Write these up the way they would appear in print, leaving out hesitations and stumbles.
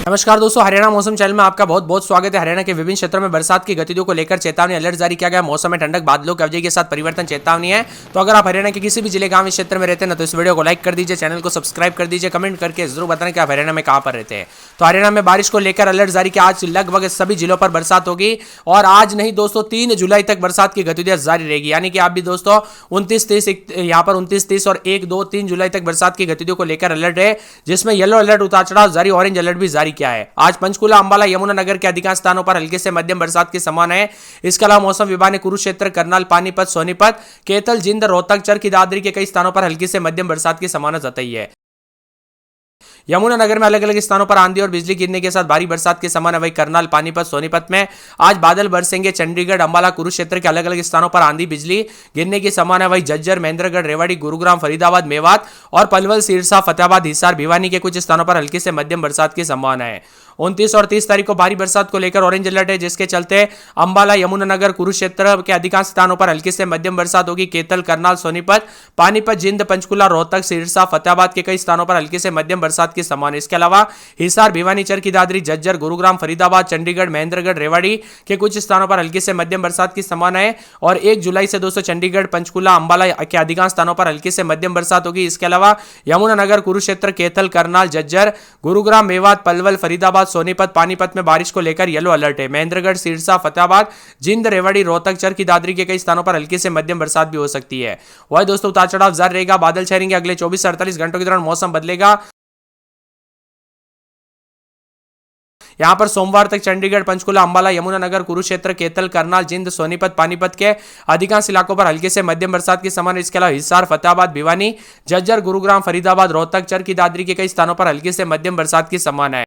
नमस्कार दोस्तों, हरियाणा मौसम चैनल में आपका बहुत बहुत स्वागत है। हरियाणा के विभिन्न क्षेत्रों में बरसात की गतिविधियों को लेकर चेतावनी अलर्ट जारी किया गया। मौसम में ठंडक, बादलों की अवधि के साथ परिवर्तन चेतावनी है। तो अगर आप हरियाणा के किसी भी जिले, गांव, इस क्षेत्र में रहते हैं ना, तो इस वीडियो को लाइक कर दीजिए, चैनल को सब्सक्राइब कर दीजिए, कमेंट करके जरूर बताएं कि आप हरियाणा में कहां पर रहते हैं। तो हरियाणा में बारिश को लेकर अलर्ट जारी किया। आज लगभग सभी जिलों पर बरसात होगी और आज नहीं दोस्तों 3 जुलाई तक बरसात की गतिविधियां जारी रहेगी। यानी कि आप भी दोस्तों 29-30 यहाँ पर 29-30 और 1-2-3 जुलाई तक बरसात की गतिविधियों को लेकर अलर्ट है, जिसमें येलो अलर्ट, उतार चढ़ाव जारी, ऑरेंज अलर्ट भी जारी किया है। आज पंचकुला, अंबाला, यमुनानगर के अधिकांश स्थानों पर हल्के से मध्यम बरसात की संभावना है। इसके अलावा मौसम विभाग ने कुरुक्षेत्र, करनाल, पानीपत, सोनीपत, कैथल, जिंद, रोहतक, चरखी दादरी के कई स्थानों पर हल्की से मध्यम बरसात की संभावना जताई है। यमुनानगर में अलग अलग स्थानों पर आंधी और बिजली गिरने के साथ भारी बरसात की संभावना। वही करनाल, पानीपत, सोनीपत में आज बादल बरसेंगे। चंडीगढ़, अंबाला, कुरुक्षेत्र के अलग अलग स्थानों पर आंधी बिजली गिरने की संभावना। वही झज्जर, महेंद्रगढ़, रेवाड़ी, गुरुग्राम, फरीदाबाद, मेवात और पलवल, सिरसा, फतेहाबाद, हिसार, भिवानी के कुछ स्थानों पर हल्की से मध्यम बरसात की संभावना है। 29 और 30 तारीख को भारी बरसात को लेकर ऑरेंज अलर्ट है, जिसके चलते अंबाला, यमुनानगर, कुरुक्षेत्र के अधिकांश स्थानों पर हल्की से मध्यम बरसात होगी। कैथल, करनाल, सोनीपत, पानीपत, जिंद, पंचकुला, रोहतक, सिरसा, फतेहाबाद के कई स्थानों पर हल्की से मध्यम बरसात की संभावना। इसके अलावा हिसार, भिवानी, चरखी दादरी, झज्जर, गुरुग्राम, फरीदाबाद, चंडीगढ़, महेंद्रगढ़, रेवाड़ी के कुछ स्थानों पर हल्की से मध्यम बरसात की संभावना है। और 1 जुलाई से दोस्तों चंडीगढ़, पंचकुला, अंबाला के अधिकांश स्थानों पर हल्की से मध्यम बरसात होगी। इसके अलावा यमुनानगर, कुरुक्षेत्र, कैथल, करनाल, झज्जर, गुरुग्राम, मेवात, पलवल, फरीदाबाद, सोनीपत, पानीपत में बारिश को लेकर येलो अलर्ट है। महेंद्रगढ़, सिरसा, फतेहाबाद, जिंद, रेवाड़ी, रोहतक, चरखी दादरी के कई स्थानों पर हल्की से मध्यम बरसात भी हो सकती है। वही दोस्तों उतार चढ़ाव जारी रहेगा, बादल छाएंगे। अगले 24 से 48 घंटों के दौरान मौसम बदलेगा। यहां पर सोमवार तक चंडीगढ़, पंचकुला, अंबाला, यमुनानगर, कुरुक्षेत्र, कैथल, करनाल, जिंद, सोनीपत, पानीपत के अधिकांश इलाकों पर हल्के से मध्यम बरसात की संभावना। इसके अलावा हिसार, फतेहाबाद, भिवानी, झज्जर, गुरुग्राम, फरीदाबाद, रोहतक, चरखी दादरी के कई स्थानों पर हल्के से मध्यम बरसात की संभावना है।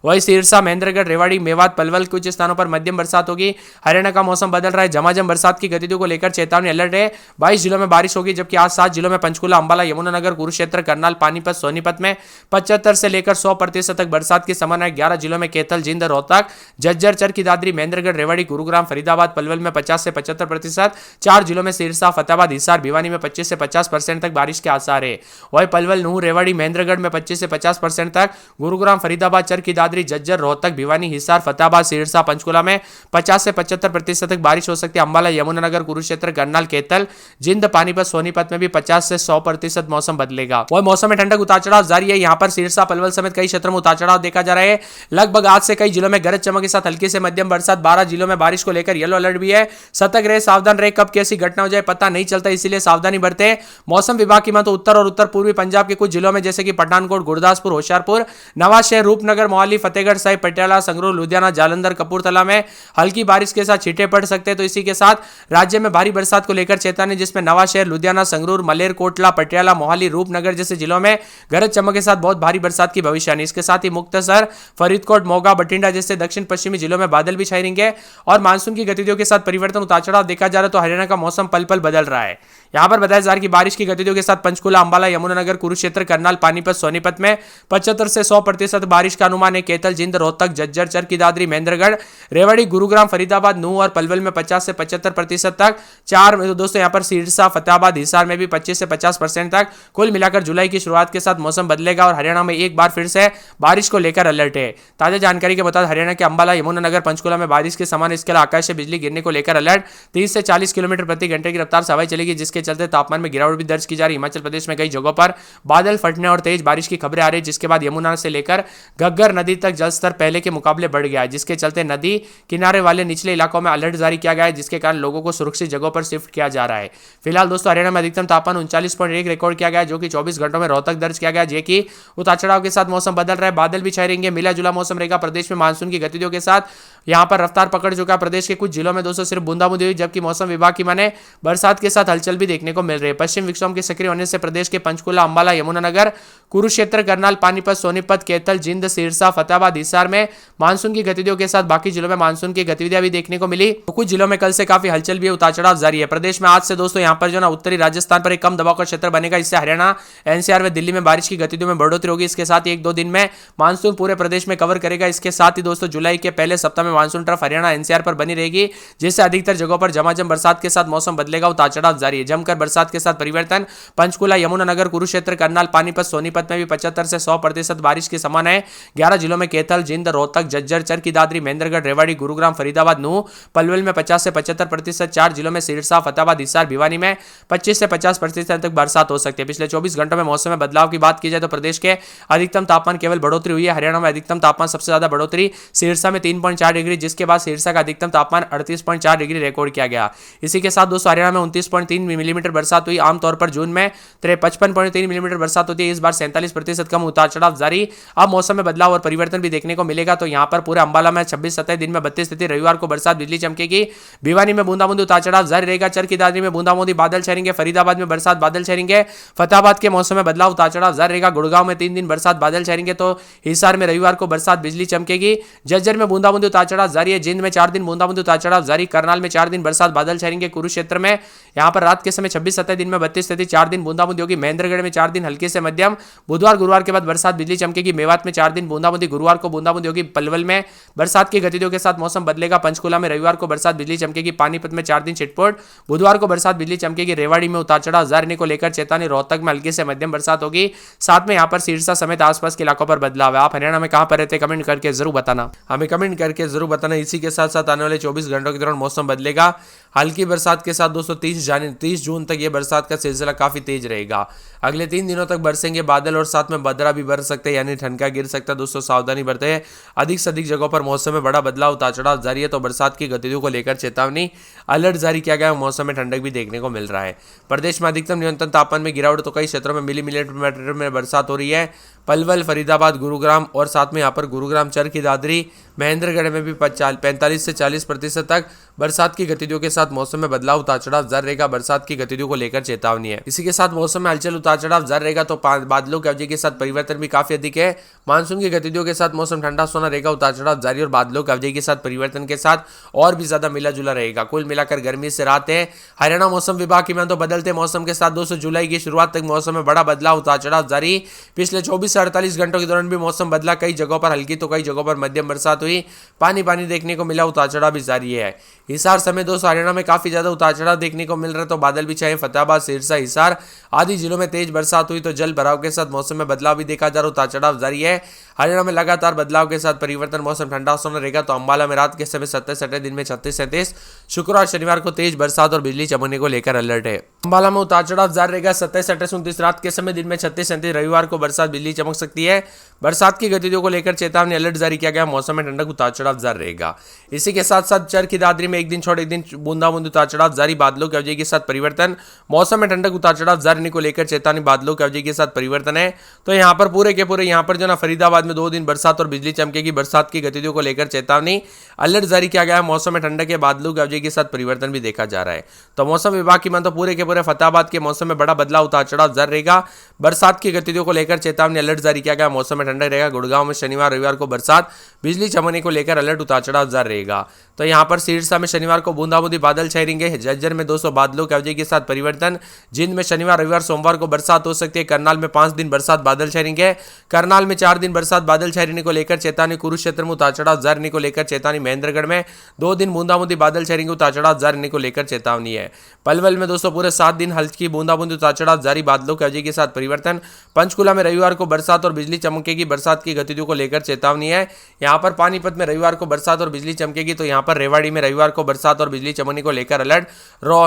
वही सिरसा, महेंद्रगढ़, रेवाड़ी, मेवात, पलवल कुछ स्थानों पर मध्यम बरसात होगी। हरियाणा का मौसम बदल रहा है। झमाझम बरसात की गतिविधियों को लेकर चेतावनी अलर्ट है। 22 जिलों में बारिश होगी, जबकि आज 7 जिलों में पंचकुला, अंबाला, यमुनानगर, कुरुक्षेत्र, करनाल, पानीपत, सोनीपत में 75 से लेकर 100% तक बरसात की संभावना है। 11 जिलों में कैथल, जिंद, रोहतक, झज्जर, चरखी दादरी, महेंद्रगढ़, रेवाड़ी, गुरुग्राम, फरीदाबाद, पलवल में 50 से 75%। 4 जिलों में सिरसा, फतेहाबाद, हिसार, भिवानी में 25 से 50% तक बारिश के आसार है। वही पलवल, नूह, रेवाड़ी, महेंद्रगढ़ में 25 से 50% तक, गुरुग्राम, फरीदाबाद, चरखी दादरी, झज्जर, रोहतक, भिवानी, हिसार, फतेहाबाद, सिरसा, पंचकुला में 50 से 75% तक बारिश हो सकती है। अंबाला, यमुनानगर, कुरुक्षेत्र, करनाल, कैथल, जिंद, पानीपत, सोनीपत में भी 50 से 100% मौसम बदलेगा। वह मौसम में ठंडक, उतार चढ़ाव जारी है। यहां पर सिरसा, पलवल समेत कई क्षेत्रों में उतार चढ़ाव देखा जा रहा है। लगभग आज से कई जिलों में गरज चमक के साथ हल्की से मध्यम बरसात। 12 जिलों में बारिश को लेकर येलो अलर्ट भी है। सतर्क रहे, सावधान रहे, कब कैसी घटना हो जाए पता नहीं चलता, इसीलिए सावधानी बरते। मौसम विभाग की माने उत्तर और उत्तर पूर्वी पंजाब के कुछ जिलों में जैसे कि पठानकोट, गुरदासपुर, होशियारपुर, नवाशहर, रूपनगर, मोहाली, फतेहगढ़ साहिब, पटियाला, संगरूर, लुधियाना, जालंधर, कपूरथला में हल्की बारिश के साथ छींटे पड़ सकते हैं। तो इसी के साथ राज्य में भारी बरसात को लेकर चेतावनी, जिसमें नवाशहर, लुधियाना, संगरूर, मलेरकोटला, पटियाला, मोहाली, रूपनगर जैसे जिलों में गरज चमक के साथ बहुत भारी बरसात की भविष्यवाणी। इसके साथ ही मुक्तसर, फरीदकोट, मोगा, बठिंडा जैसे दक्षिण पश्चिमी जिलों में बादल भी छाए रहेंगे और मानसून की गतिविधियों के साथ परिवर्तन, उतार चढ़ाव देखा जा रहा है। तो हरियाणा का मौसम पल पल बदल रहा है। यहां पर बताया जा रहा है कि बारिश की गतिविधियों के साथ पंचकुला, अंबाला, यमुनानगर, कुरुक्षेत्र, करनाल, पानीपत, सोनीपत में 75 से 100% बारिश का अनुमान है। कैथल, जिंद, रोहतक, झज्जर, चरखी दादरी, महेंद्रगढ़, रेवाड़ी, गुरुग्राम, फरीदाबाद, नूह और पलवल में 50 से 75% तक। 4 दोस्तों यहां पर सिरसा, फतेहाबाद, हिसार में भी 25 से 50% तक। कुल मिलाकर जुलाई की शुरुआत के साथ मौसम बदलेगा और हरियाणा में एक बार फिर से बारिश को लेकर अलर्ट है। ताजा जानकारी के मुताबिक हरियाणा के अंबाला, यमुनानगर, पंचकुला में बारिश के समान। इसके अलावा आकाश से बिजली गिरने को लेकर अलर्ट। 30 से 40 किलोमीटर प्रति घंटे की रफ्तार से हवाएं चलेगी, जिसके चलते तापमान में गिरावट भी दर्ज की जा रही है। हिमाचल प्रदेश में कई जगहों पर बादल फटने और तेज बारिश की खबरें आ रही है, जिसके बाद यमुना से लेकर घग्गर नदी तक जलस्तर पहले के मुकाबले बढ़ गया है, जिसके चलते नदी किनारे वाले निचले इलाकों में अलर्ट जारी किया गया है, जिसके कारण लोगों को सुरक्षित जगहों पर शिफ्ट किया जा रहा है। फिलहाल दोस्तों हरियाणा में अधिकतम तापमान 39.1 रिकॉर्ड किया गया है, जो कि 24 घंटों में रोहतक दर्ज किया गया है। कि उतार चढ़ाव के साथ मौसम बदल रहा है, बादल भी छाए रहेंगे, मिला जुला मौसम रहेगा। प्रदेश में मानसून की गतिविधियों के साथ यहां पर रफ्तार पकड़ चुका है। प्रदेश के कुछ जिलों में दोस्तों सिर्फ बूंदाबूंदी हुई, जबकि मौसम विभाग की माने बरसात के साथ हलचल भी देखने को मिल रही है। पश्चिम विक्षोभ के सक्रिय होने से प्रदेश के पंचकुला, अंबाला, यमुनानगर, कुरुक्षेत्र, करनाल, पानीपत, सोनीपत, कैथल, जिंद, सिरसा, फतेहाबाद, हिसार में मानसून की गतिविधियों के साथ बाकी जिलों में मानसून की गतिविधियां भी देखने को मिली। तो कुछ जिलों में कल से काफी हलचल भी, उतार चढ़ाव जारी है। प्रदेश में आज से दोस्तों यहां पर जो ना उत्तरी राजस्थान पर एक कम दबाव का क्षेत्र बनेगा, इससे हरियाणा, एनसीआर व दिल्ली में बारिश की गतिविधियों में बढ़ोतरी होगी। इसके साथ ही 1-2 दिन में मानसून पूरे प्रदेश में कवर करेगा। इसके साथ ही दोस्तों जुलाई के पहले सप्ताह में मानसून ट्रफ हरियाणा, एनसीआर पर बनी रहेगी, जिससे अधिकतर जगहों पर झमाझम बरसात के साथ मौसम बदलेगा, उतार चढ़ाव जारी है। जमकर बरसात के साथ परिवर्तन। पंचकुला, यमुनानगर, कुरुक्षेत्र, करनाल, पानीपत, सोनीपत में भी 75 से 100% बारिश की संभावना है। 11 जिलों में कैथल, जिंद, रोहतक, झज्जर, चरखी दादरी, महेंद्रगढ़, रेवाड़ी, गुरुग्राम, फरीदाबाद, नूह, पलवल में 50 से 75%। 4 जिलों में सिरसा, फतेहाबाद, हिसार, भिवानी में 25 से 50% तक बरसात हो सकती है। पिछले 24 घंटों में मौसम में बदलाव की बात की जाए तो प्रदेश के अधिकतम तापमान केवल बढ़ोतरी हुई है। हरियाणा में अधिकतम तापमान सबसे ज्यादा बढ़ोतरी सिरसा में 3.4 डिग्री, जिसके बाद सिरसा का अधिकतम तापमान 38.4 डिग्री रिकॉर्ड किया गया। इसी के साथ दोस्तों हरियाणा में 29.3 मिलीमीटर बरसात हुई। आमतौर पर जून में 55.3 मिलीमीटर बरसात होती है। इस बार 47% कम उतार चढ़ाव जारी। अब मौसम में बदलाव और परिवर्तन भी देखने को मिलेगा। तो यहाँ पर पूरे अंबाला में 26-27, दिन में 32 स्थिति, रविवार को बरसात बिजली चमकेगी। भिवानी में बूंदाबूंदी उतार चढ़ाव जारी रहेगा। चरखी दादरी में बूंदाबूंदी बादल छाएंगे। फरीदाबाद में बरसात बादल छाएंगे। फतेहाबाद के मौसम में बदलाव उतार चढ़ाव जारी रहेगा। गुड़गांव में 3 दिन बरसात बादल छाएंगे। तो हिसार में रविवार को बरसात बिजली चमकेगी। झज्जर में बूंदाबूंदी उतार चढ़ाव जारी है। जिंद में 4 दिन बूंदाबूंदी उतार चढ़ाव जारी। करनाल में 4 दिन बरसात बादल छाएंगे। कुरुक्षेत्र में यहाँ पर रात के समय 26-27, दिन में 32 स्थिति, 4 दिन बूंदाबूंदी होगी। महेंद्रगढ़ में 4 दिन हल्की से मध्यम। बुधवार गुरुवार के बाद बरसात बिजली चमकेगी। मेवात में 4 दिन बूंदाबूंदी, गुरुवार को बूंदाबूंदी होगी। पलवल में बरसात की गतिविधियों के साथ मौसम बदलेगा। पंचकुला में रविवार को बरसात बिजली चमकेगी। पानीपत में 4 दिन छिटपुट, बुधवार को बरसात बिजली चमकेगी। रेवाड़ी में उतार चढ़ाव जारी को लेकर चेतावनी। रोहतक में हल्की से मध्यम बरसात होगी। साथ में यहाँ पर सिरसा समेत आसपास के इलाकों पर बदलाव है। आप हरियाणा में कहां पर रहते कमेंट करके जरूर बताना, हमें कमेंट करके जरूर बताना। इसी के साथ साथ आने वाले 24 घंटों के दौरान मौसम बदलेगा हल्की बरसात के साथ। दोस्तों 30 जून तक ये बरसात का सिलसिला काफी तेज रहेगा। अगले 3 दिनों तक बरसेंगे बादल और साथ में बदरा भी बरस सकते हैं, यानी ठनका गिर सकता है। दोस्तों सावधानी बरते हैं। अधिक से अधिक जगहों पर मौसम में बड़ा बदलाव उतार चढ़ाव जारी है। तो बरसात की गतिविधियों को लेकर चेतावनी, अलर्ट जारी किया गया है। मौसम में ठंडक भी देखने को मिल रहा है। प्रदेश में अधिकतम न्यूनतम तापमान में गिरावट, तो कई क्षेत्रों में मिलीमीटर में बरसात हो रही है। पलवल, फरीदाबाद, गुरुग्राम और साथ में यहाँ पर गुरुग्राम, चरखी दादरी, महेंद्रगढ़ में भी 45 से 40% तक बरसात की गतिविधियों के साथ मौसम में बदलाव उतार चढ़ाव जारी रहेगा। बरसात की गतिविधियों को लेकर चेतावनी है। इसी के साथ मौसम में हलचल उतार चढ़ाव जारी रहेगा। तो बादलों की अवधि के साथ परिवर्तन भी काफी अधिक है। मानसून की गतिविधियों के साथ मौसम ठंडा सोना रहेगा। उतार चढ़ाव जारी और बादलों की अवधि के साथ परिवर्तन के साथ और भी ज्यादा मिला जुला रहेगा। कुल मिलाकर गर्मी से राहत है। हरियाणा मौसम विभाग की माने तो बदलते मौसम के साथ दोस्तों जुलाई की शुरुआत तक मौसम में बड़ा बदलाव उतार चढ़ाव जारी। पिछले 24 से 48 घंटों के दौरान भी मौसम बदला। कई जगहों पर हल्की तो कई जगहों पर मध्यम बरसात हुई। पानी देखने को मिला। उतार चढ़ाव भी जारी है। हिसार समेत दोस्तों हरियाणा में काफी ज्यादा उतार चढ़ाव देखने को मिल रहा है। तो बादल भी छाए। फतेहाबाद, सिरसा, हिसार आदि जिलों में तेज बरसात हुई। तो जल भराव के साथ मौसम में बदलाव भी देखा जा रहा है। उतार चढ़ाव जारी है। हरियाणा में लगातार बदलाव के साथ परिवर्तन, मौसम ठंडा सोना रहेगा। तो अंबाला में रात के समय 27-28, दिन में 36-37। शुक्रवार शनिवार को तेज बरसात और बिजली चमकने को लेकर अलर्ट है। अंबाला में उतार चढ़ाव जारी रहेगा। 27-28-29 रात के समय, दिन में 36-37। रविवार को बरसात बिजली चमक सकती है। बरसात की गतिविधियों को लेकर चेतावनी, अलर्ट जारी किया गया। मौसम में ठंडक, उतार चढ़ाव जारी रहेगा। इसी के साथ साथ चरखी दादरी में एक दिन छोड़ एक दिन बूंदाबूंदी उतार चढ़ाव जारी। बादलों की अवधि के साथ परिवर्तन। मौसम में ठंडक, उतार चढ़ाव जारी को लेकर चेतावनी, बादलों की अवधि के साथ परिवर्तन है। तो यहाँ पर पूरे के पूरे यहाँ पर जो ना फरीदाबाद में 2 दिन बरसात और बिजली चमकेगी। बरसात की गतिविधियों को लेकर चेतावनी, अलर्ट जारी किया गया है। मौसम में ठंडक के बादलों की अवधि के साथ परिवर्तन भी देखा जा रहा है। तो मौसम विभाग की मान तो पूरे के पूरे फतेहाबाद के मौसम में बड़ा बदलाव, उतार चढ़ाव जारी रहेगा। बरसात की गतिविधियों को लेकर चेतावनी, अलर्ट जारी किया गया। मौसम में ठंडक रहेगा। गुड़गांव में शनिवार रविवार को बरसात बिजली चमकने को लेकर अलर्ट, उतार चढ़ाव जारी रहेगा। तो यहाँ पर सिरसा में शनिवार को बूंदाबूंदी बादल छाएंगे। झज्जर में 200 बादलों की अवधि के साथ परिवर्तन। जिंद में शनिवार रविवार सोमवार को बरसात हो सकती है। करनाल में 5 दिन बरसात बादल छाएंगे। करनाल में 4 दिन बरसात बादल छाने को लेकर चेतावनी। कुरुक्षेत्र में उतार चढ़ाव जारी को लेकर चेतावनी। महेंद्रगढ़ में 2 दिन बूंदाबूंदी बादल छाएंगे। उतार चढ़ाव जारी को लेकर चेतावनी है। पलवल में दोस्तों पूरे 7 दिन हल्की बूंदाबूंदी उतार चढ़ाव जारी, बादलों की अवधि के साथ परिवर्तन। पंचकुला में रविवार को बरसात और बिजली चमकेगी। बरसात की गतिविधियों को लेकर चेतावनी है। यहाँ पर पानीपत में रविवार को बरसात और बिजली चमकेगी। तो यहाँ पर रेवाड़ी में रविवार को बरसात और बिजली चमकने को लेकर अलर्ट।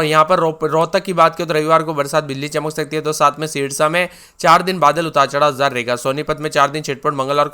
यहाँ पर रोहतक की बात करें तो रविवार को बरसात बिजली चमक सकती है। तो साथ में सिरसा में 4 दिन बादल, उतार चढ़ाव जारी रहेगा। सोनीपत में 4 दिन छिटपुट, मंगलवार को